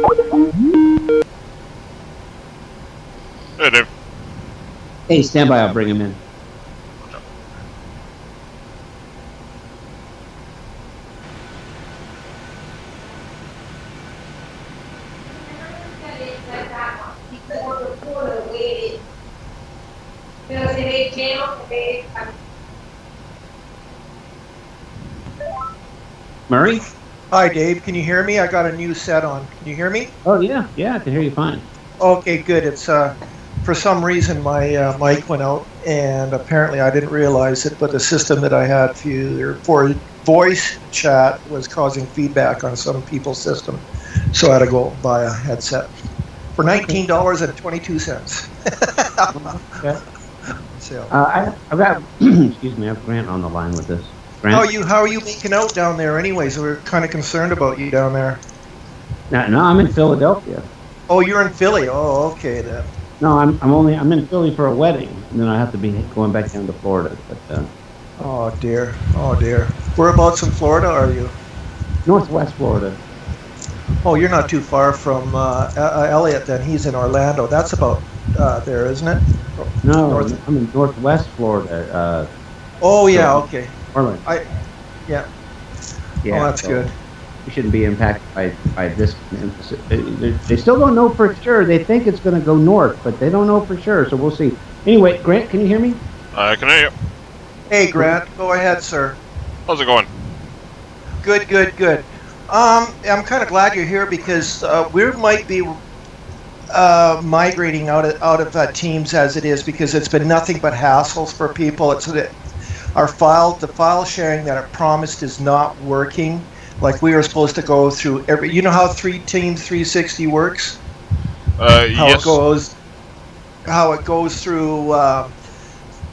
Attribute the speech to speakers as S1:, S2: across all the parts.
S1: Hey, Dave.
S2: Hey, stand by. I'll bring him in. Murray?
S3: Hi, Dave. Can you hear me? I got a new set on. Can you hear me?
S2: Oh, yeah. Yeah, I can hear you fine.
S3: Okay, good. It's for some reason my mic went out, and apparently I didn't realize it, but the system that I had for voice chat was causing feedback on some people's system, so I had to go buy a headset for $19.22.
S2: Okay.
S3: So,
S2: I've got, excuse me, I have Grant on the line with this. Grant?
S3: how are you making out down there anyways? We're kind of concerned about you down there.
S2: No, I'm in Philadelphia.
S3: Oh, you're in Philly. Oh, okay then.
S2: No, I'm in Philly for a wedding, and then I have to be going back down to Florida. But
S3: Oh dear. Whereabouts in Florida are you?
S2: Northwest Florida.
S3: Oh, you're not too far from Elliot then. He's in Orlando. That's about there, isn't it?
S2: No, I'm in Northwest Florida.
S3: Oh yeah, okay.
S2: Orlando.
S3: Yeah.
S2: Yeah,
S3: Oh, that's
S2: so
S3: good.
S2: we shouldn't be impacted by this. They still don't know for sure. They think it's going to go north, but they don't know for sure. So we'll see. Anyway, Grant, can you hear me?
S1: I can hear you.
S3: Hey, Grant, go ahead, sir.
S1: How's it going?
S3: Good. I'm kind of glad you're here because we might be migrating out of Teams as it is, because it's been nothing but hassles for people. The file sharing that it promised is not working. Like we were supposed to go through every. You know how Teams 360 works?
S1: Yes.
S3: How it goes through.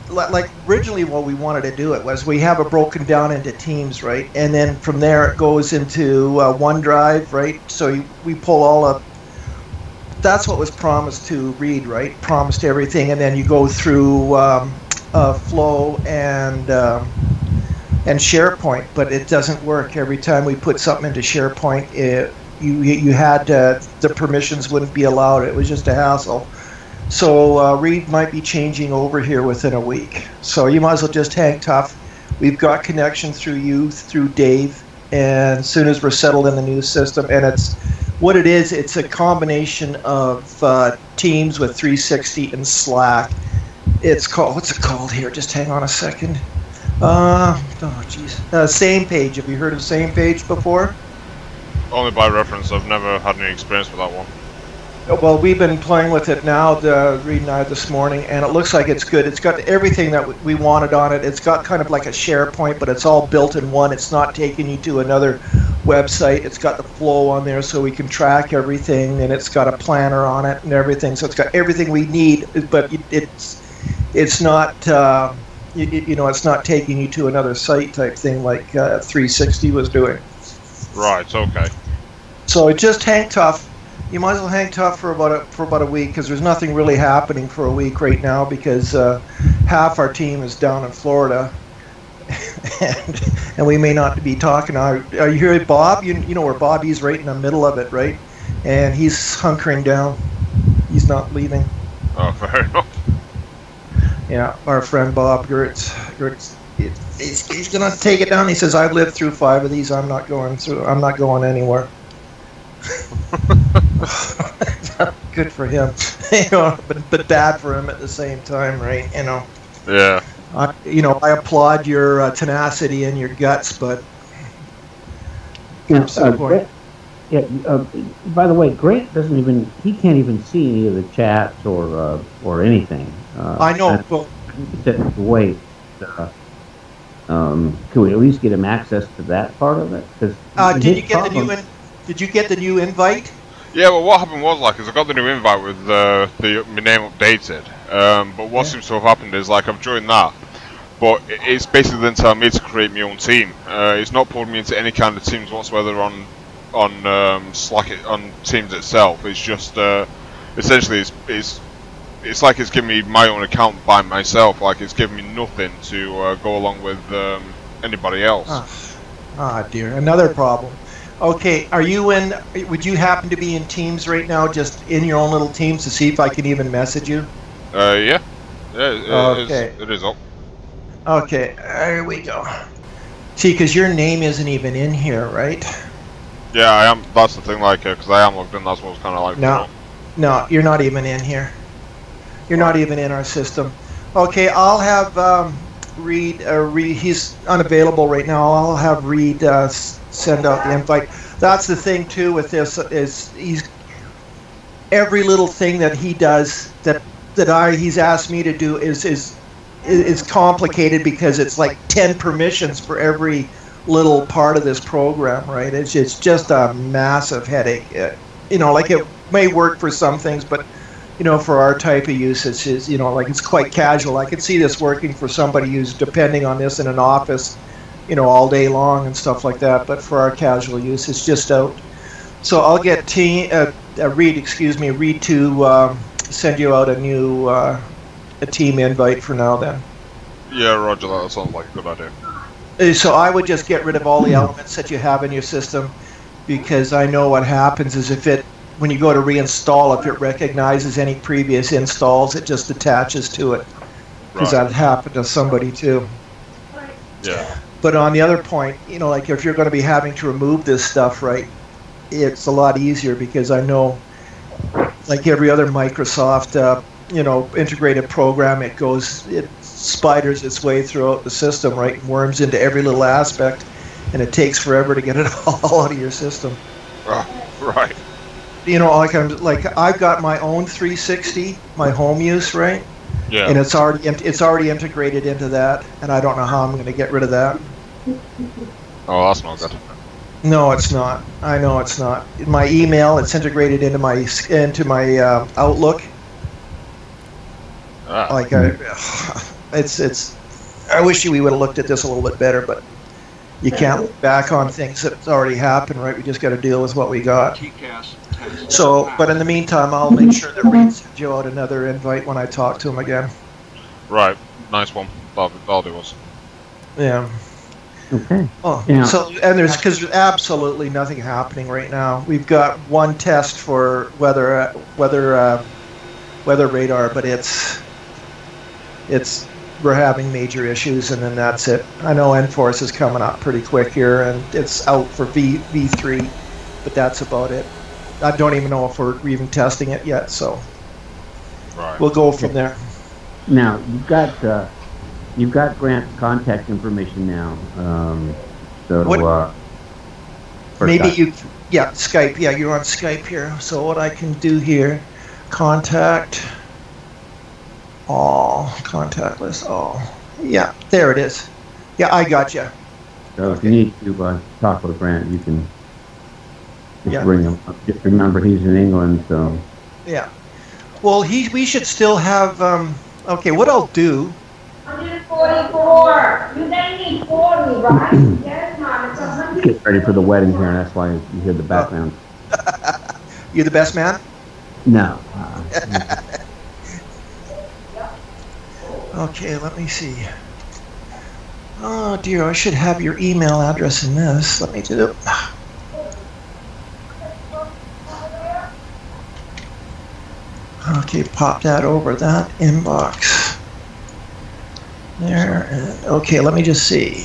S3: Like originally, what we wanted to do it was we have it broken down into teams, right? And then from there it goes into OneDrive, right? So we pull all of. That's what was promised to Reed, right? Promised everything, and then you go through Flow and SharePoint, but it doesn't work. Every time we put something into SharePoint, you had the permissions wouldn't be allowed. It was just a hassle. So Reed might be changing over here within a week. So you might as well just hang tough. We've got connection through you, through Dave, and as soon as we're settled in the new system, and it's what it is, it's a combination of Teams with 360 and Slack. It's called, what's it called here? Just hang on a second. Same Page. Have you heard of Same Page before?
S1: Only by reference. I've never had any experience with that one.
S3: Well, we've been playing with it now, Reed and I, this morning, and it looks like it's good. It's got everything that we wanted on it. It's got kind of like a SharePoint, but it's all built in one. It's not taking you to another website. It's got the flow on there so we can track everything, and it's got a planner on it and everything. So it's got everything we need, but it's not it's not taking you to another site type thing like 360 was doing.
S1: Right. Okay.
S3: So just hang tough. You might as well hang tough for about a week, because there's nothing really happening for a week right now, because half our team is down in Florida, and we may not be talking. Are you here, Bob? You know where Bob is, right in the middle of it, right? And he's hunkering down. He's not leaving.
S1: Oh, fair enough.
S3: Yeah, our friend Bob Gertz, he's gonna take it down. He says, "I've lived through 5 of these. I'm not going anywhere." Good for him, but bad for him at the same time, right?
S1: Yeah.
S3: I applaud your tenacity and your guts, but
S2: Grant, by the way, Grant can't even see any of the chats or anything.
S3: I know. Well,
S2: wait. Can we at least get him access to that part of it?
S3: Did you get the new invite?
S1: Yeah, well, what happened was, is I got the new invite with my name updated, but what seems to have happened is, I've joined that, but it's basically then telling me to create my own team. It's not pulling me into any kind of teams whatsoever on Slack, on Teams itself. It's just, essentially, it's like it's giving me my own account by myself, it's giving me nothing to go along with anybody else.
S3: Ah, dear, another problem. Okay, are you in? Would you happen to be in Teams right now, just in your own little Teams, to see if I can even message you?
S1: Yeah. Yeah,
S3: Okay.
S1: it is up.
S3: Okay, there we go. See, because your name isn't even in here, right?
S1: Yeah, I am. That's the thing, like, because I am logged in. That's what I was kind of like.
S3: No, no, you're not even in here. You're not even in our system. Okay, I'll have Reed. He's unavailable right now. I'll have Reed send out the invite. That's the thing too with this is he's every little thing that he does that he's asked me to do is complicated because it's like 10 permissions for every little part of this program, right? It's just a massive headache. You know, like it may work for some things, but you know, for our type of use, it's you know, like it's quite casual. I could see this working for somebody who's depending on this in an office, you know, all day long and stuff like that. But for our casual use, it's just out. So I'll get Reed to send you out a new a team invite for now then.
S1: Yeah, Roger, that sounds like a good idea.
S3: So I would just get rid of all the elements that you have in your system, because I know what happens is when you go to reinstall, if it recognizes any previous installs, it just attaches to it. Because that happened to somebody too.
S1: Yeah.
S3: But on the other point, you know, like if you're going to be having to remove this stuff, right, it's a lot easier because I know, like every other Microsoft, you know, integrated program, it spiders its way throughout the system, right, and worms into every little aspect, and it takes forever to get it all out of your system.
S1: Right.
S3: You know, like I've got my own 360, my home use, right?
S1: Yeah.
S3: And it's already integrated into that, and I don't know how I'm going to get rid of that.
S1: Oh, that's not good.
S3: No, it's not. I know it's not. My email, it's integrated into my Outlook. Like it's. I wish we would have looked at this a little bit better, but you can't look back on things that's already happened, right? We just got to deal with what we got. So, but in the meantime, I'll make sure that Reed sends you out another invite when I talk to him again.
S1: Right. Nice one. That'll do us.
S3: Yeah.
S2: Okay.
S3: Oh,
S2: Yeah.
S3: so and there's absolutely nothing happening right now. We've got one test for weather radar, but it's we're having major issues, and then that's it. I know Enforce is coming up pretty quick here, and it's out for V3, but that's about it. I don't even know if we're even testing it yet, so we'll go from there.
S2: Now you've got Grant's contact information now.
S3: Maybe Skype. Yeah, you're on Skype here. So what I can do here, contact all, contact list all. Yeah, there it is. Yeah, I got you.
S2: So if you need to talk with Grant, you can just ring him up. Just remember he's in England, so.
S3: Yeah. Well, we should still have. Okay, what I'll do.
S4: 144. You then need 40, right? Yes, Mom. It's 100.
S2: Get ready for the wedding here, and that's why you hear the background.
S3: You the best man?
S2: No.
S3: Okay, let me see. Oh dear, I should have your email address in this. Let me do it. Okay, pop that over that inbox. There. Okay, let me just see.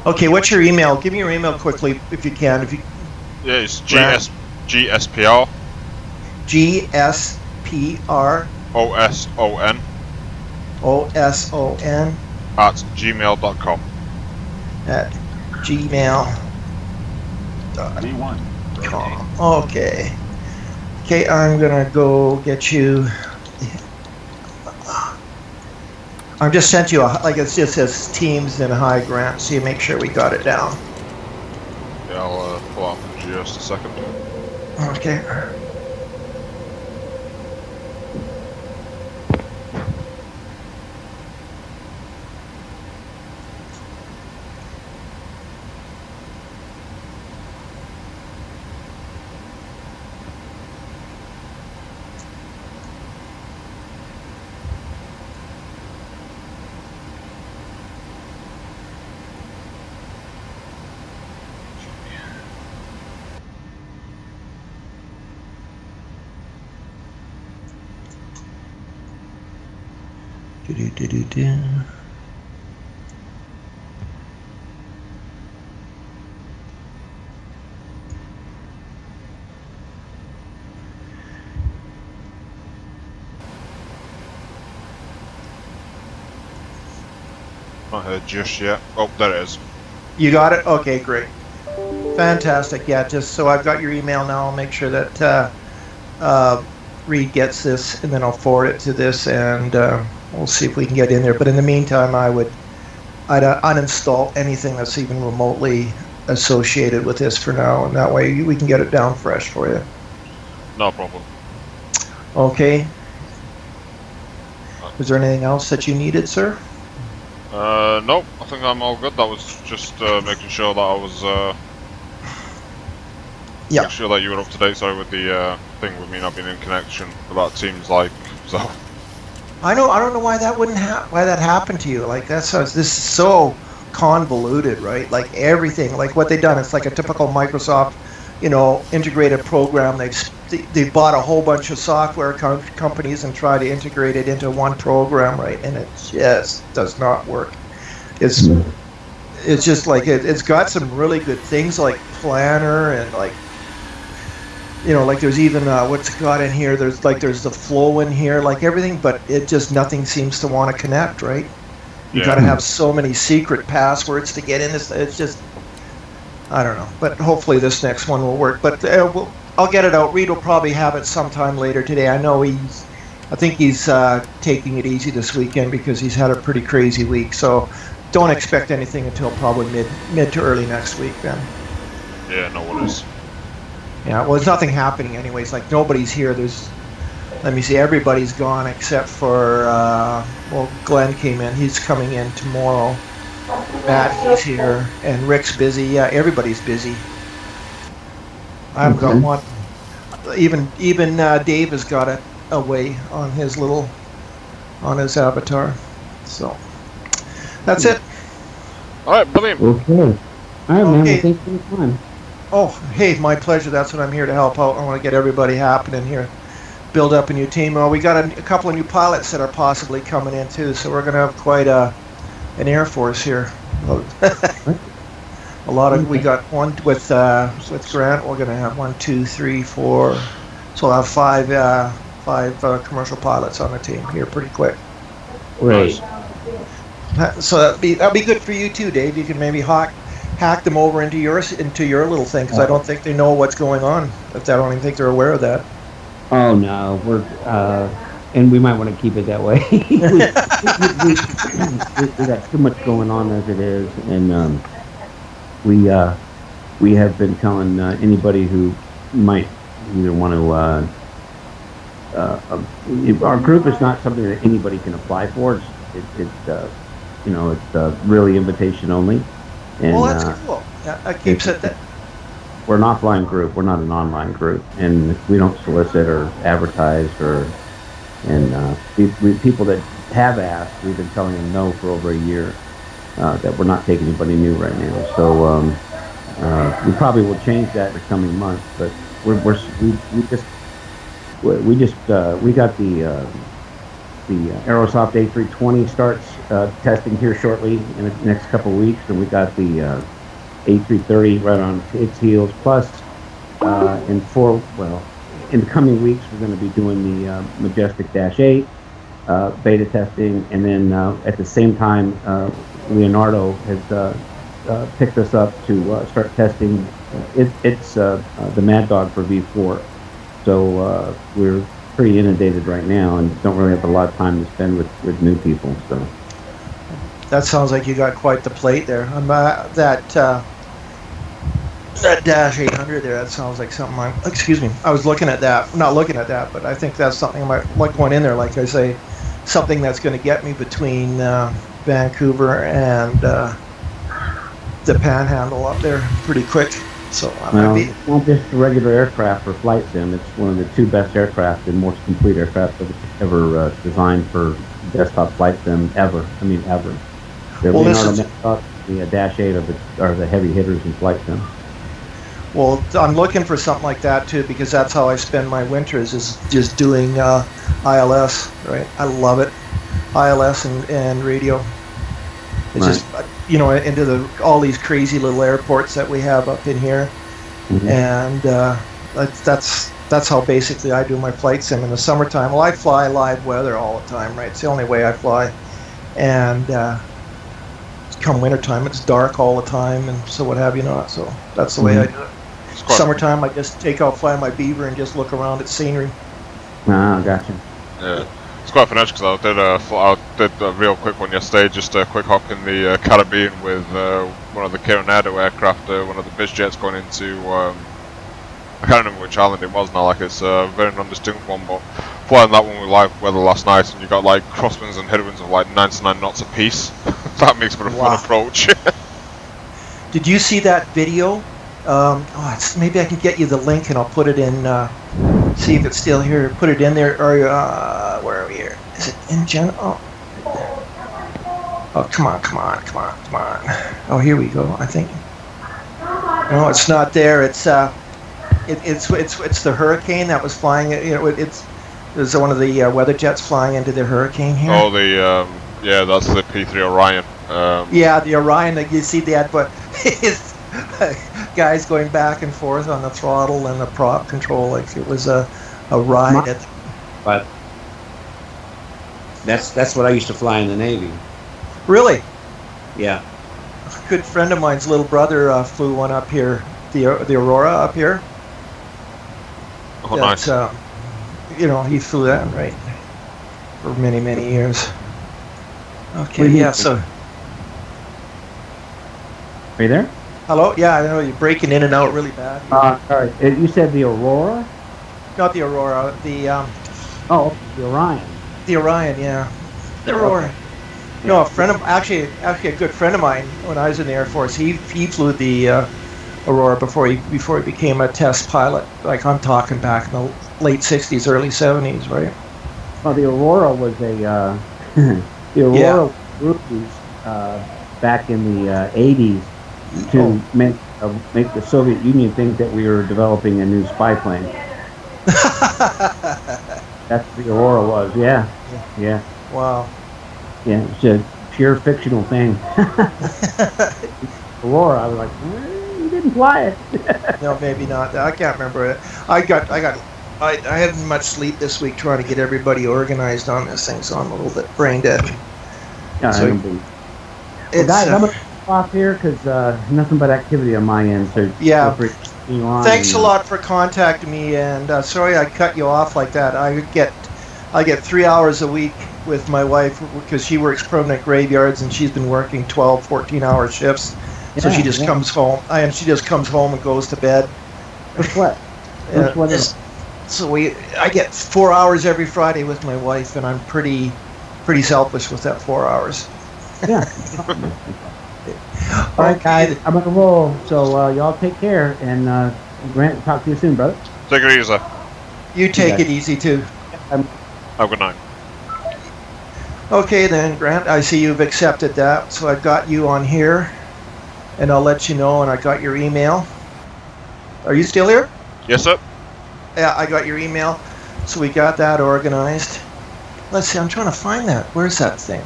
S3: Okay, what's your email? Give me your email quickly if you can.
S1: Yeah, it's GSPR.
S3: GSPR.
S1: OSON.
S3: OSON.
S1: At gmail.com.
S3: At gmail.com. Okay. Okay, I'm gonna go get you. I just sent you it just says Teams and Hi Grant, so you make sure we got it down.
S1: Yeah, I'll pull up in just a second.
S3: Okay. Do-do-do-do-do.
S1: Not heard just yet. Oh, there it is.
S3: You got it? Okay, great. Fantastic. Yeah, just so I've got your email now, I'll make sure that Reed gets this, and then I'll forward it to this, and we'll see if we can get in there. But in the meantime, I'd uninstall anything that's even remotely associated with this for now, and that way we can get it down fresh for you.
S1: No problem.
S3: Okay. Was there anything else that you needed, sir?
S1: Nope, I think I'm all good. That was just making sure that I was making sure that you were up to date, sorry, with the thing with me not being in connection. But that seems like so.
S3: I don't know why that why that happened to you. Like this is so convoluted, right? Like everything, like what they've done, it's like a typical Microsoft, integrated program. They bought a whole bunch of software companies and try to integrate it into one program, right? And it just does not work. It's just like it's got some really good things like Planner and like there's even what's got in here. There's the flow in here, like everything, but it just nothing seems to want to connect, right? You got to have so many secret passwords to get in this. It's just I don't know, but hopefully this next one will work. But I'll get it out. Reed will probably have it sometime later today. I know I think he's taking it easy this weekend because he's had a pretty crazy week. So don't expect anything until probably mid to early next week then.
S1: Yeah, no worries.
S3: Yeah, well, there's nothing happening anyways. Like nobody's here. Let me see, everybody's gone except for Glenn came in. He's coming in tomorrow. Matt, he's here, and Rick's busy. Yeah, everybody's busy. I've got one. Even Dave has got it away on his avatar. So that's it.
S1: All right, brilliant.
S2: Okay. All right, man. Well, thanks for the time.
S3: Oh, hey, my pleasure. That's what I'm here to help out. I want to get everybody happening here. Build up a new team. Well, we got a couple of new pilots that are possibly coming in too, so we're going to have quite an air force here. A lot of we got one with Grant. We're going to have 1, 2, 3, 4. So we'll have five commercial pilots on the team here pretty quick.
S2: Great.
S3: So that'll be good for you too, Dave. You can maybe hack them over into your little thing because I don't think they know what's going on. I don't even think they're aware of that.
S2: Oh no, and we might want to keep it that way. we got too much going on as it is, and we have been telling anybody who might either want to. Our group is not something that anybody can apply for. It's really invitation only. And,
S3: well, that's cool. Yeah, that keeps it that.
S2: We're an offline group. We're not an online group, and we don't solicit or advertise people that have asked, we've been telling them no for over a year, that we're not taking anybody new right now. So we probably will change that in the coming months. But we got the Aerosoft A320 starts testing here shortly in the next couple of weeks, and we got the A330 right on its heels. Plus, in the coming weeks, we're going to be doing the Majestic Dash 8 beta testing, and then at the same time, Leonardo has picked us up to start testing. It's the Mad Dog for V4. So we're pretty inundated right now and don't really have a lot of time to spend with new people. So
S3: that sounds like you got quite the plate there. That Dash 800 there, that sounds like something I was looking at that. Not looking at that, but I think that's something I might like going in there, like I say, something that's going to get me between Vancouver and the Panhandle up there pretty quick. So
S2: it's not just a regular aircraft for flight sim. It's one of the 2 best aircraft and most complete aircraft ever designed for desktop flight sim ever. I mean, ever. The the Dash 8 are the heavy hitters in flight sim.
S3: Well, I'm looking for something like that too, because that's how I spend my winters, is just doing ILS, right? I love it. ILS and radio. It's
S2: Right.
S3: just, you know, into all these crazy little airports that we have up in here.
S2: Mhm.
S3: And that's how basically I do my flight sim in the summertime. Well, I fly live weather all the time, right? It's the only way I fly. And come wintertime, it's dark all the time, and so what have you not. So that's the way I do it.
S1: It's quite,
S3: Summertime, I just take out, fly my Beaver, and just look around at scenery.
S2: Ah, gotcha.
S1: yeah. It's quite fun because I did a real quick one yesterday, just a quick hop in the Caribbean with one of the Coronado aircraft, one of the biz jets going into, I can't remember which island it was now, like it's a very non-distinct one, but flying that one with live weather last night, and you got like crosswinds and headwinds of like 99 knots a piece. That makes for a fun approach.
S3: Did you see that video? Maybe I can get you the link and I'll put it in. See if it's still here. Put it in there. Or where are we here? Is it in Gen? Oh, come on! Oh, here we go. I think. No, it's not there. It's the hurricane that was flying. You know, it's one of the weather jets flying into the hurricane here.
S1: Oh, yeah, that's the P3 Orion.
S3: Yeah, the Orion. Like you see that, but it's guys going back and forth on the throttle and the prop control, like it was a ride.
S2: But that's what I used to fly in the Navy.
S3: Really?
S2: Yeah.
S3: A good friend of mine's little brother flew one up here, the Aurora up here.
S1: Oh, nice.
S3: You know, he flew that right for many years. Okay,
S2: Mhm.
S3: yeah. So,
S2: Are you there?
S3: hello. Yeah, I know you're breaking in and out really bad.
S2: Sorry. You said the Aurora?
S3: Not the Aurora. The
S2: Oh, the Orion.
S3: The Orion, yeah. The Aurora. No, a friend of actually a good friend of mine when I was in the Air Force. He flew the Aurora before he became a test pilot. Like I'm talking back in the late '60s, early '70s, right?
S2: Well, the Aurora was a the Aurora was used back in the '80s to make the Soviet Union think that we were developing a new spy plane. That's what the Aurora was. Yeah.
S3: Wow.
S2: Yeah, it's a pure fictional thing. Aurora, I was like, you didn't fly it.
S3: No, maybe not. I can't remember it. I hadn't much sleep this week trying to get everybody organized on this thing, so I'm a little bit brain dead.
S2: Yeah,
S3: So,
S2: I don't believe. Well,
S3: It's,
S2: guys, I'm gonna off here because nothing but activity on my end. So
S3: Yeah.
S2: feel free to continue on
S3: Thanks
S2: and,
S3: a lot for contacting me, and sorry I cut you off like that. I get 3 hours a week with my wife because she works permanent graveyards and she's been working 12, 14-hour shifts. So she just comes home, she just comes home and goes to bed.
S2: Guess what? Guess what is-
S3: So I get 4 hours every Friday with my wife, and I'm pretty selfish with that 4 hours.
S2: Yeah. All right, guys, I'm gonna roll. So y'all take care, and Grant, talk to you soon, brother.
S1: Take it easy.
S3: You take it easy too.
S1: Have a good night.
S3: Okay then, Grant, I see you've accepted that, so I've got you on here, and I'll let you know, and I got your email. Are you still here?
S1: Yes, sir.
S3: Yeah, I got your email, so we got that organized. Let's see, I'm trying to find that. Where's that thing?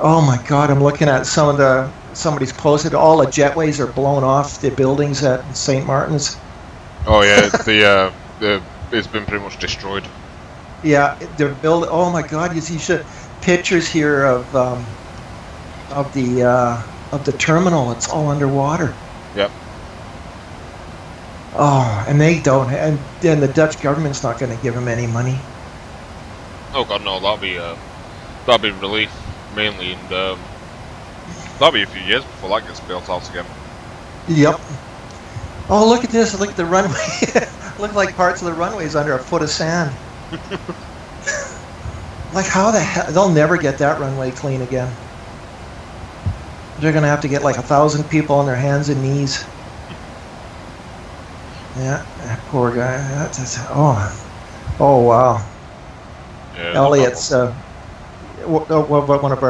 S3: Oh my God, I'm looking at somebody's posted, all the jetways are blown off the buildings at St. Martin's.
S1: Oh yeah, it's been pretty much destroyed.
S3: Yeah, they're building. Oh my God! You see pictures here of the terminal. It's all underwater.
S1: Yep.
S3: Oh, and they don't. And then the Dutch government's not going to give them any money.
S1: Oh God, no. That'll be relief mainly, and that'll be a few years before that gets built out again.
S3: Yep. Oh, look at this! Look at the runway. Look like parts of the runway's under a foot of sand. Like how the hell? They'll never get that runway clean again. They're gonna have to get like 1,000 people on their hands and knees. Yeah, that poor guy. Oh wow.
S1: Yeah,
S3: Elliot's one of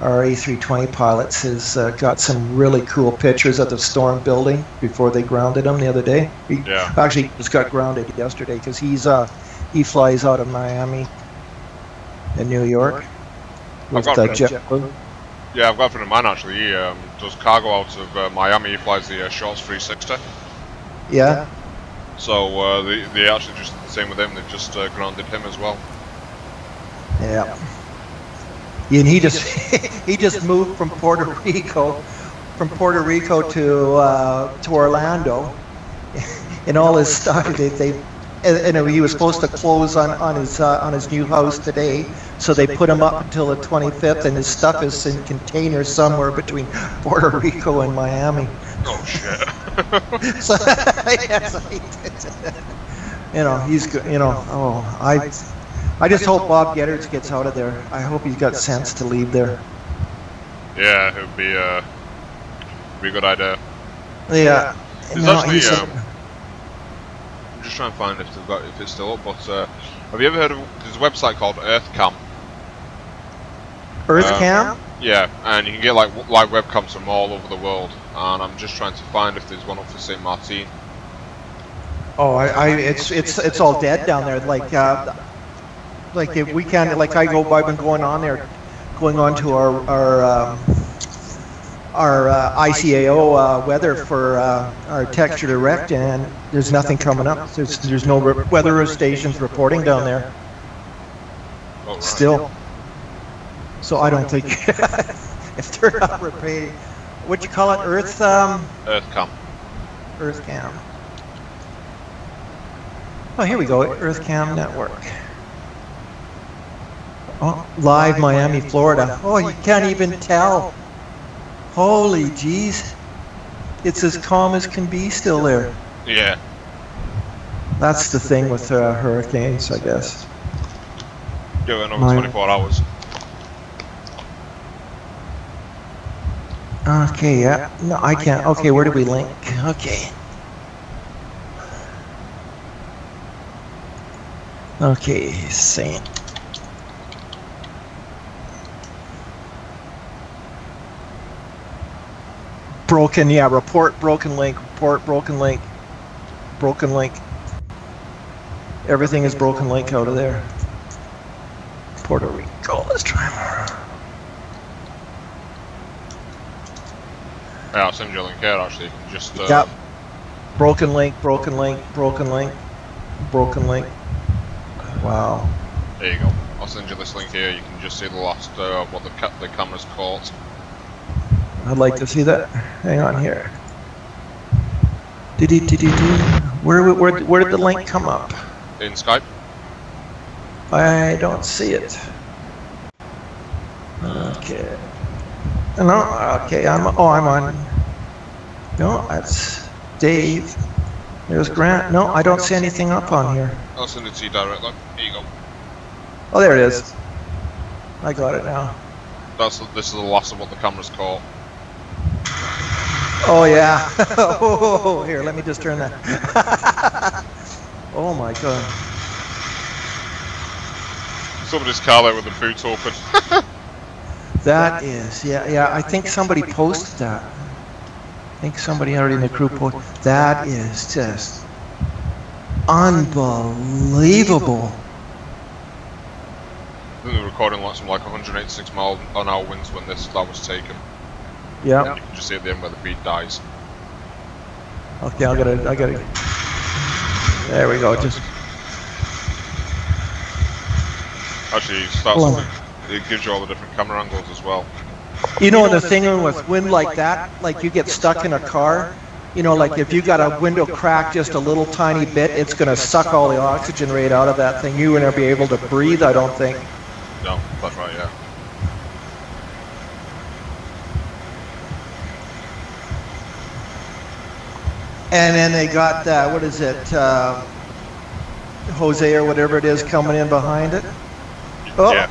S3: our A320 pilots has got some really cool pictures of the storm building before they grounded him the other day. He
S1: Yeah.
S3: actually just got grounded yesterday because he flies out of Miami, in New York. With
S1: got a friend.
S3: JetBlue.
S1: Yeah, I've got a friend of mine actually. He does cargo out of Miami. He flies the Shorts 360.
S3: Yeah.
S1: So they actually just did the same with him. They've just grounded him as well.
S3: Yeah. And he just he just moved from Puerto Rico to Orlando, and all his stuff. And he was supposed to close on his new house today, so they put him up until the 25th, and his stuff is in containers somewhere between Puerto Rico and Miami.
S1: Oh shit!
S3: So, yes, he's good. I just hope Bob Geddes gets out of there. I hope he's got sense to leave there.
S1: Yeah, it would be a good idea.
S3: Yeah.
S1: There's actually, I'm just trying to find if it's still up. But have you ever heard of? There's a website called EarthCam.
S3: EarthCam?
S1: Yeah, and you can get like live webcams from all over the world. And I'm just trying to find if there's one up for St. Martin.
S3: Oh, it's all dead down there. Like if we can, I've been going on to our ICAO weather for our texture direct, and there's nothing coming up. There's no weather stations reporting down there.
S1: Oh, right.
S3: Still. So I don't think if they're not repaid, what you call it, EarthCam. EarthCam. Oh, here we go, EarthCam network. Oh, live Miami, Florida. Oh, you can't even tell. Holy jeez. It's as calm as can be still there.
S1: Yeah.
S3: That's the thing with hurricanes, I guess.
S1: Give it another 24 hours.
S3: Okay, yeah. No, I can't. Okay, where do we link? Okay. Okay, Saint. Broken, yeah, report broken link, broken link. Everything is broken link out of there. Puerto Rico, let's try more.
S1: Yeah, I'll send you a link here actually. Just
S3: Yep. Broken link, broken link, broken link, broken link. Wow.
S1: There you go. I'll send you this link here. You can just see the last what the camera's caught.
S3: I'd like to see that. Hang on here. Where did the link come up?
S1: In Skype.
S3: I don't see it. Okay. No. Okay. I'm on. No, that's Dave. There's Grant. No, I don't see anything up on here.
S1: I'll send it to you directly. Here you go.
S3: Oh, there it is. I got it now.
S1: This is the last of what the camera's caught.
S3: Oh yeah. Oh, here, let me just turn that. Oh my god.
S1: Somebody's car there with the boot open.
S3: That is, yeah. I think somebody posted that. I think somebody already in the crew posted. That is just unbelievable.
S1: I think they were recording like some 186 mile an hour winds when that was taken.
S3: Yeah.
S1: You can just see at the end where the beat dies.
S3: Okay, I gotta. There we go. Just.
S1: Actually, it gives you all the different camera angles as well.
S3: You know, the thing with wind like that, like you get stuck in a car. You know, like if you got a window crack just a little tiny bit, it's gonna suck all the oxygen right out of that thing. You wouldn't be able to breathe, I don't think.
S1: No, that's right. Yeah.
S3: And then they got, what is it, Jose or whatever it is coming in behind it. Oh,
S1: yeah.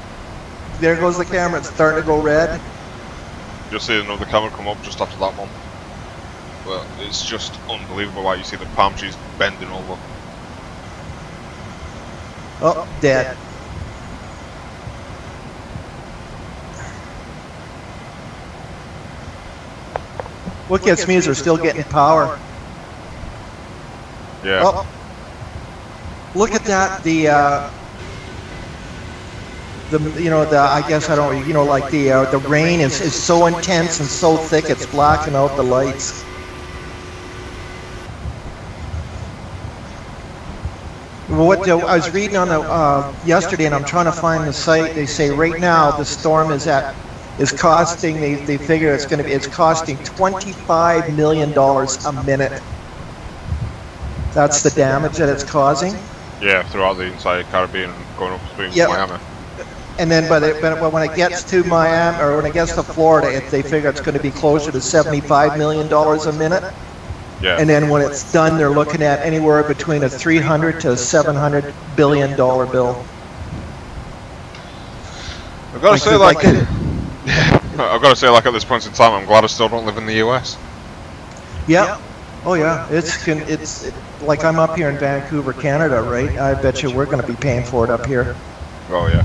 S3: There goes the camera. It's starting to go red.
S1: You'll see another camera come up just after that one. Well, it's just unbelievable why you see the palm trees bending over.
S3: Oh, dead. What gets me is they're still getting power.
S1: Yeah.
S3: Oh, look at that. I guess I don't, like the rain is so intense and so thick it's blacking out the lights. What I was reading on the yesterday, and I'm trying to find the site. They say right now the storm is costing. They figure it's costing $25 million a minute. That's the damage that it's causing.
S1: Yeah, throughout the entire Caribbean, going up between Miami.
S3: And then, but when it gets to Miami or when it gets to Florida, they figure it's going to be closer to $75 million a minute.
S1: Yeah.
S3: And then when it's done, they're looking at anywhere between a $300 to $700 billion bill.
S1: I've got to say, I've got to say, like at this point in time, I'm glad I still don't live in the US.
S3: Yeah. Oh yeah. It's like I'm up here in Vancouver, Canada, right? I bet you we're going to be paying for it up here.
S1: Oh yeah.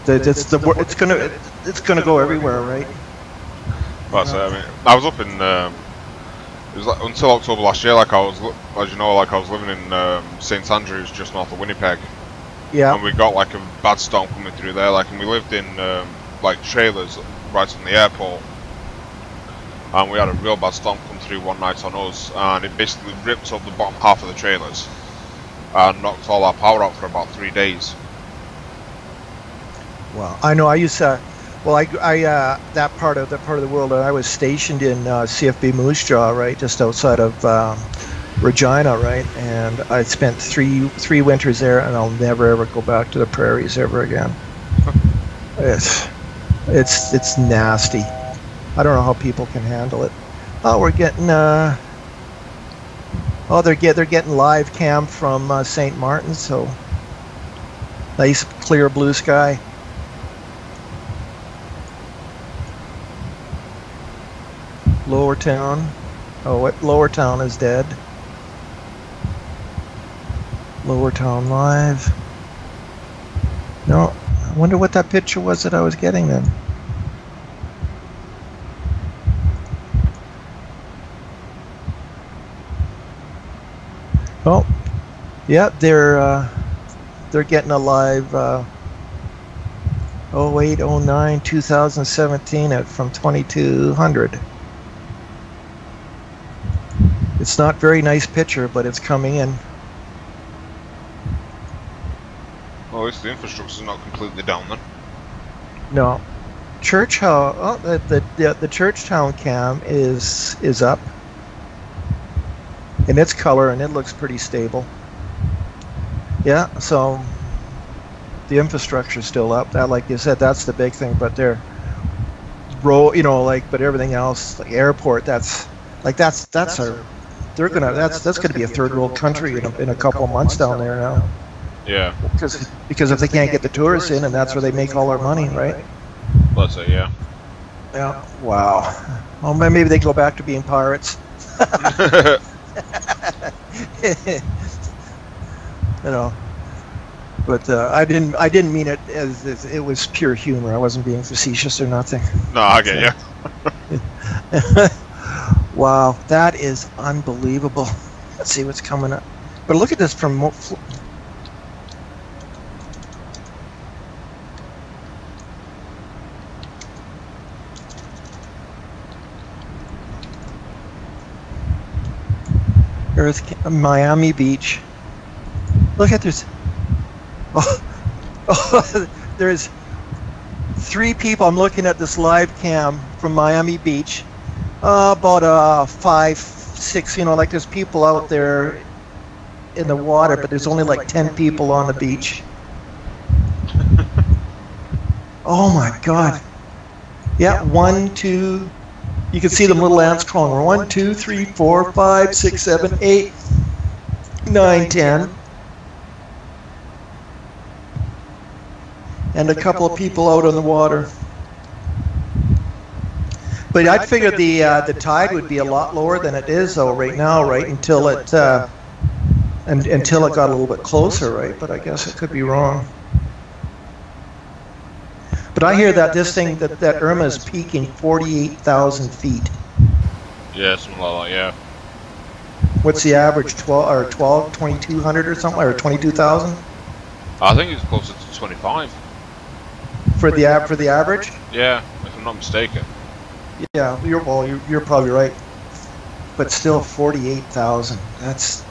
S3: It's gonna go everywhere, right?
S1: That's it. I mean, I was up in. It was like, until October last year. Like I was, as you know, like I was living in St Andrews, just north of Winnipeg.
S3: Yeah.
S1: And we got like a bad storm coming through there. Like, and we lived in like trailers right on the airport. And we had a real bad storm come through one night on us, and it basically ripped up the bottom half of the trailers and knocked all our power out for about 3 days.
S3: Wow, I know. I used to. Well, I that part of the world. I was stationed in CFB Moose Jaw, right, just outside of Regina, right, and I spent three winters there, and I'll never ever go back to the prairies ever again. It's nasty. I don't know how people can handle it. Oh, we're getting. They're getting live cam from St. Martin, so nice clear blue sky. Lower Town. Oh, what? Lower Town is dead. Lower Town live. No, I wonder what that picture was that I was getting then. Oh, yeah, they're getting a live 08, 09, 2017 from 2200. It's not very nice picture, but it's coming in.
S1: Well, at least the infrastructure's not completely down then.
S3: No, Churchtown. Oh, the Churchtown cam is up in its color, and it looks pretty stable. Yeah, so the infrastructure's still up. That, like you said, that's the big thing. But they're but everything else, like airport, that's gonna be a third world country in a couple of months down there now.
S1: Yeah.
S3: Because if they can't get the tourists in, and that's where they make all their money, right?
S1: Let's say, yeah.
S3: Yeah. Wow. Well, maybe they go back to being pirates. But I didn't mean it as it was pure humor. I wasn't being facetious or nothing.
S1: No, I get you.
S3: Wow, that is unbelievable. Let's see what's coming up. But look at this from. Miami Beach. Look at this. There's 3 people. I'm looking at this live cam from Miami Beach. About 5, 6. Like there's people out there in the water, but there's only like 10 people on the beach. Oh my God. Yeah, 1, 2. You can see them little ants crawling. 1, 2, 3, 4, 5, 6, 7, 8, 9, 10. And a couple of people out on the water. But I'd figure the tide would be a lot lower than it is though right now, right? Until it got a little bit closer, right? But I guess it could be wrong. But I hear that this thing, that Irma is peaking 48,000 feet.
S1: Yeah, something like that, yeah.
S3: What's the average? 2200 or something, or 22,000?
S1: I think it's closer to 25.
S3: for the average.
S1: Yeah, if I'm not mistaken.
S3: Yeah, you're probably right. But still, 48,000. That's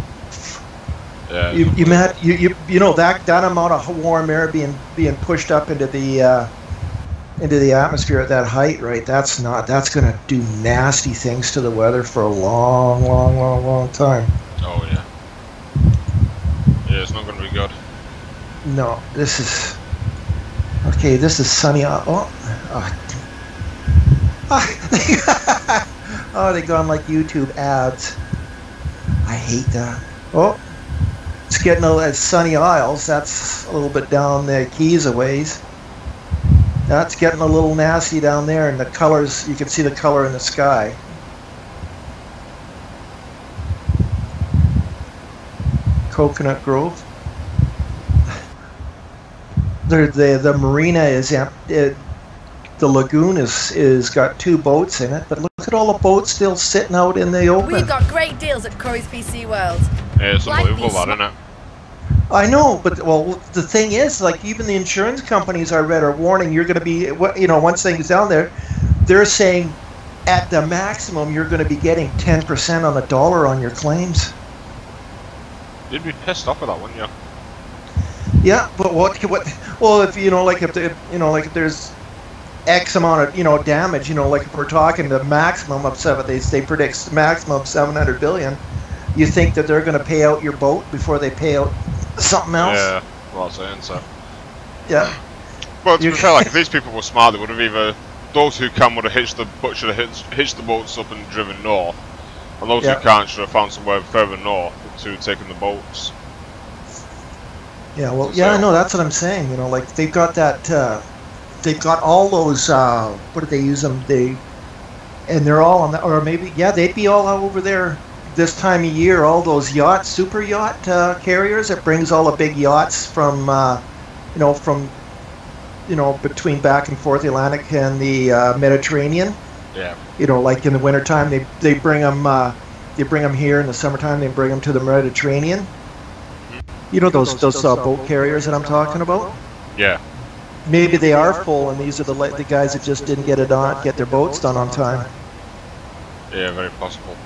S1: Yeah.
S3: you know that amount of warm air being pushed up into the atmosphere at that height, right? That's going to do nasty things to the weather for a long time.
S1: Oh yeah. Yeah, it's not going to be good.
S3: No, this is okay. This is sunny. Oh, they go on like YouTube ads. I hate that. Oh, it's getting at Sunny Isles. That's a little bit down the Keys a ways. That's getting a little nasty down there, and the colors, you can see the color in the sky. Coconut Grove. The marina is empty. The lagoon is got 2 boats in it, but look at all the boats still sitting out in the open.
S5: We've got great deals at Corey's PC World.
S1: Yeah, it's unbelievable, that, isn't it?
S3: I know, but the thing is, like, even the insurance companies I read are warning you're going to be, once things down there, they're saying at the maximum you're going to be getting 10% on the dollar on your claims.
S1: You'd be pissed off with that, wouldn't you?
S3: Yeah, but what? Well, if there's X amount of damage, like if we're talking the maximum of they predict maximum of 700 billion. You think that they're going to pay out your boat before they pay out something else?
S1: Yeah, well, I'm saying so.
S3: Yeah.
S1: Well, to be fair, like if these people were smart, they would have either those who can would have hitched the boats up and driven north, and those who can't should have found somewhere further north to taking the boats.
S3: Yeah, well, I know, that's what I'm saying. Like they've got that. They've got all those. What do they use them? And they're all on that, or maybe they'd be all over there this time of year. All those yachts, super yacht carriers that brings all the big yachts from, between back and forth the Atlantic and the Mediterranean.
S1: Yeah.
S3: Like in the wintertime, they bring them. They bring them here in the summertime. They bring them to the Mediterranean. Those boat carriers that I'm talking about.
S1: Yeah.
S3: Maybe they are full, and these are the guys that just didn't get their boats done on time.
S1: Yeah, very possible.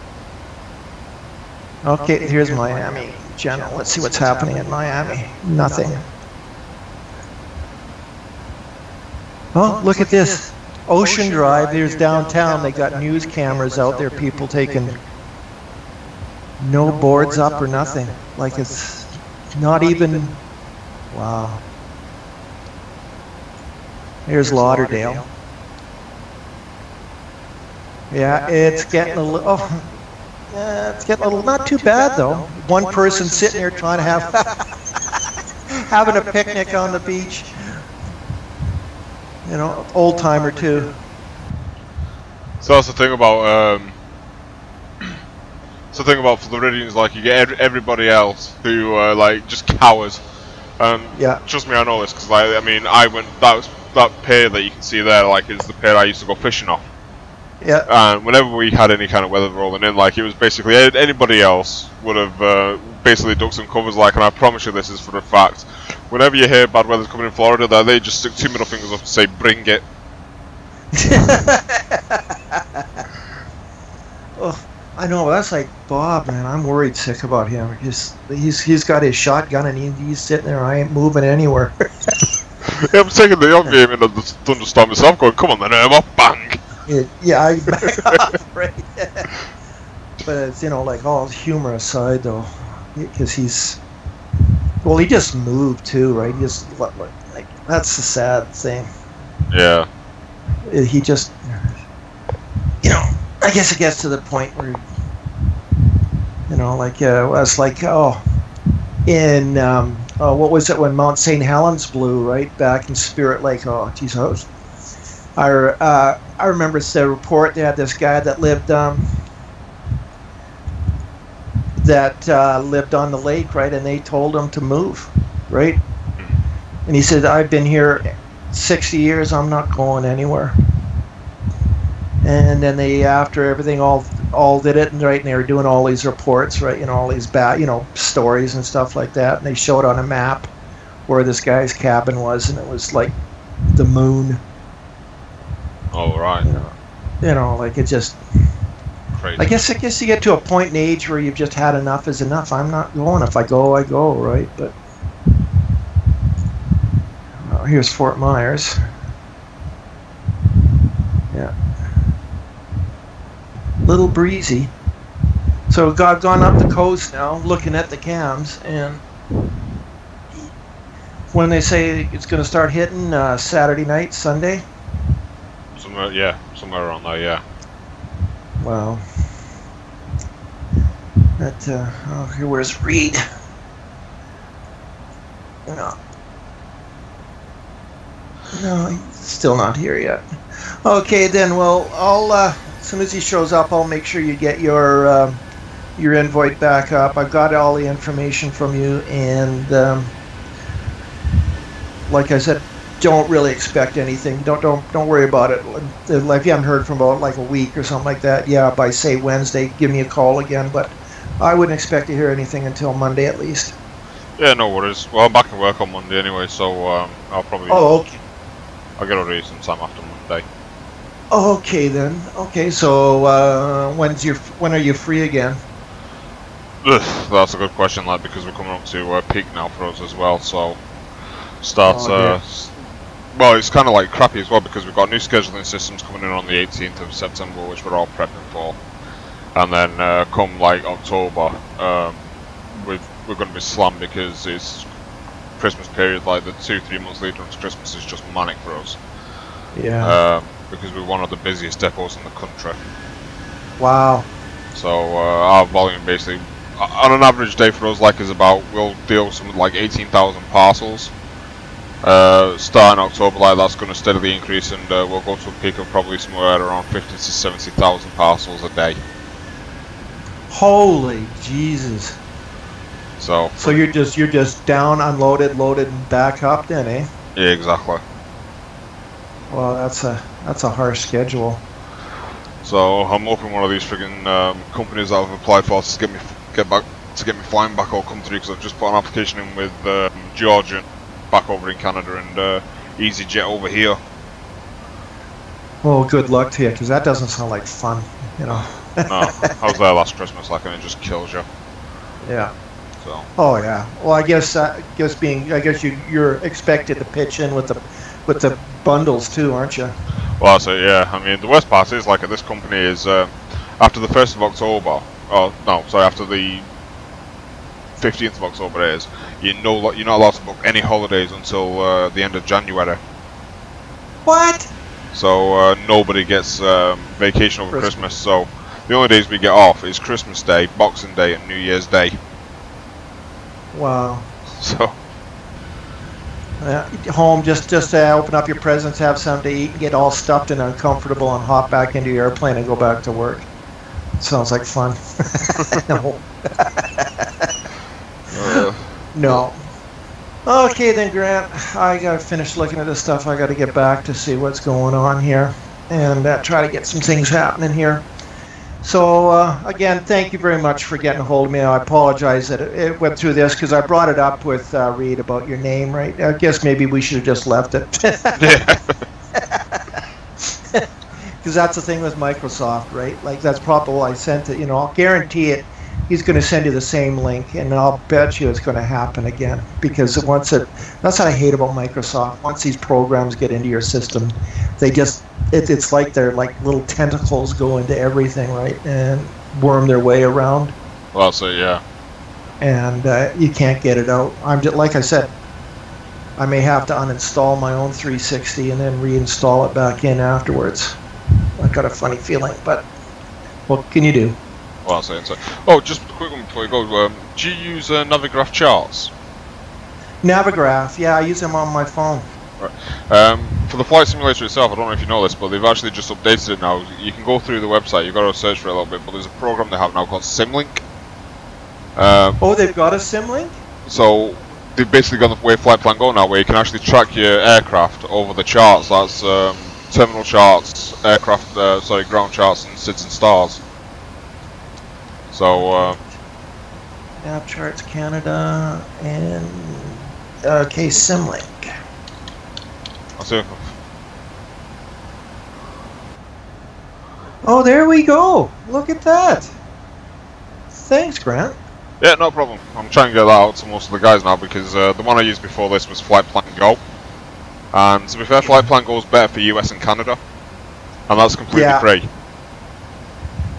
S3: Okay, here's Miami General. Let's see what's happening in Miami. Nothing. Oh, look at this. Ocean Drive, there's downtown. They got news cameras out there, people taking no boards up or nothing. Like it's not even, wow. Here's Lauderdale. Yeah, it's getting a little, not too bad though. One person sitting here trying to having a picnic on the beach. Old timer too.
S1: So that's the thing about Floridians. Like you get everybody else who like just cowers.
S3: Yeah.
S1: Trust me, I know this because I went. That pier that you can see there, like, is the pier I used to go fishing off.
S3: Yeah.
S1: And whenever we had any kind of weather rolling in, like, it was basically anybody else would have basically ducked some covers, like, and I promise you this is for a fact. Whenever you hear bad weather's coming in Florida, they just stick 2 middle fingers up and say, "Bring it."
S3: Oh, I know. That's like Bob, man. I'm worried sick about him. He's got his shotgun and he's sitting there. I ain't moving anywhere.
S1: Yeah, I'm taking the young game in the thunderstorm myself, going, "Come on then, Irma, bang!"
S3: Yeah, I back off, right? But it's like all humor aside though, because he just moved too, right? He just like that's the sad thing.
S1: Yeah.
S3: He just, I guess it gets to the point where, it's like in. What was it when Mount St. Helens blew, right, back in Spirit Lake? Oh, geez, I remember the report. They had this guy that lived on the lake, right, and they told him to move, right? And he said, "I've been here 60 years. I'm not going anywhere." And then after everything, all did it, and right, and they were doing all these reports, right, all these bad, stories and stuff like that, and they showed on a map where this guy's cabin was, and it was like the moon.
S1: Oh, right.
S3: Like it just.
S1: Crazy.
S3: I guess you get to a point in age where you've just had enough is enough. I'm not going. If I go, I go, right? But here's Fort Myers. Yeah. Little breezy. So I've gone up the coast now, looking at the cams, and when they say it's going to start hitting Saturday night, Sunday.
S1: Somewhere around there, yeah.
S3: Wow. Here, where's Reed? No, he's still not here yet. Okay, then. Well, I'll as soon as he shows up, I'll make sure you get your invite back up. I've got all the information from you, and like I said, don't really expect anything. Don't worry about it. If you haven't heard from about like a week or something like that, yeah, by say Wednesday, give me a call again. But I wouldn't expect to hear anything until Monday at least.
S1: Yeah, no worries. Well, I'm back at work on Monday anyway, so I'll probably.
S3: Oh, okay.
S1: I'll get ready sometime after Monday.
S3: Okay then. Okay, so when are you free again?
S1: Ugh, that's a good question, lad, because we're coming up to peak now for us as well. So starts. Well, it's kind of like crappy as well because we've got new scheduling systems coming in on the 18th of September, which we're all prepping for, and then come like October, we're going to be slammed because it's Christmas period. Like the 2-3 months leading up to Christmas is just manic for us.
S3: Yeah.
S1: Because we're one of the busiest depots in the country.
S3: Wow.
S1: So our volume basically, on an average day for us, like is about, we'll deal with something like 18,000 parcels. Starting October, like that's going to steadily increase, and we'll go to a peak of probably somewhere around 50 to 70,000 parcels a day.
S3: Holy Jesus!
S1: So
S3: you're just down, unloaded, loaded, and back up, then, eh?
S1: Yeah, exactly.
S3: Well, that's a harsh schedule.
S1: So I'm hoping one of these friggin' companies that I've applied for to get me flying back all come through, because I've just put an application in with Georgia back over in Canada and EasyJet over here.
S3: Well, good luck to you, because that doesn't sound like fun, you know.
S1: No, I was there last Christmas, like, and it just kills you.
S3: Yeah.
S1: So.
S3: Oh yeah. Well, I guess you're expected to pitch in with the bundles too, aren't you?
S1: Well, so yeah. I mean, the worst part is, like, at this company is after the 1st of October. Oh no, sorry, after the 15th of October it is. You're not allowed to book any holidays until the end of January.
S3: What?
S1: So nobody gets vacation over Christmas. So the only days we get off is Christmas Day, Boxing Day, and New Year's Day.
S3: Wow.
S1: So.
S3: Home, just open up your presents, have something to eat, and get all stuffed and uncomfortable, and hop back into your airplane and go back to work. Sounds like fun. No. No. Okay then, Grant. I gotta finish looking at this stuff. I gotta get back to see what's going on here and try to get some things happening here. So again, thank you very much for getting a hold of me. I apologize that it went through this because I brought it up with Reed about your name, right? I guess maybe we should have just left it. Because that's the thing with Microsoft, right? Like, that's probably why I sent it. You know, I'll guarantee it. He's going to send you the same link, and I'll bet you it's going to happen again. Because that's what I hate about Microsoft. Once these programs get into your system, they just, it's like they're like little tentacles go into everything, right? And worm their way around.
S1: Well, so yeah.
S3: And you can't get it out. I'm just, like I said, I may have to uninstall my own 360 and then reinstall it back in afterwards. I've got a funny feeling, but what can you do?
S1: Well, so. Oh, just a quick one before you go. Do you use Navigraph charts?
S3: Navigraph, yeah, I use them on my phone.
S1: Right. For the flight simulator itself, I don't know if you know this, but they've actually just updated it now. You can go through the website. You've got to search for it a little bit, but there's a program they have now called Simlink.
S3: Oh, they've got a Simlink?
S1: So they've basically got the way flight plan go now, where you can actually track your aircraft over the charts. That's terminal charts, ground charts, and SIDS and stars. So
S3: Nav Charts Canada and okay, Simlink.
S1: I'll see you.
S3: Oh, there we go. Look at that. Thanks, Grant.
S1: Yeah, no problem. I'm trying to get that out to most of the guys now because the one I used before this was Flight Plan Go. And to be fair, Flight Plan Go is better for US and Canada. And that's completely free.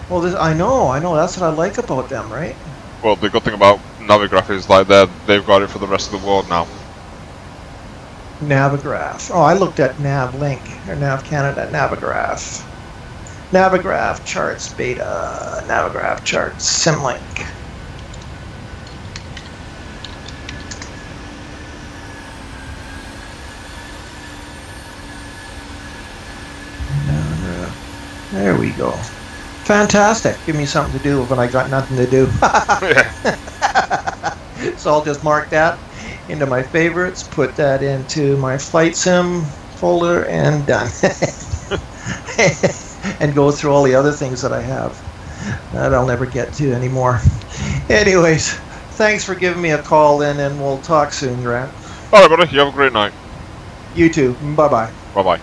S3: Well, I know. That's what I like about them, right?
S1: Well, the good thing about Navigraph is like they've got it for the rest of the world now.
S3: Navigraph. Oh, I looked at NavLink, or Nav Canada, Navigraph. Navigraph charts beta, Navigraph charts Symlink. There we go. Fantastic. Give me something to do when I got nothing to do. So I'll just mark that into my favorites, put that into my flight sim folder, and done. And go through all the other things that I have that I'll never get to anymore. Anyways, thanks for giving me a call in, and we'll talk soon, Grant.
S1: Alright, buddy. You have a great night.
S3: You too. Bye-bye.
S1: Bye-bye.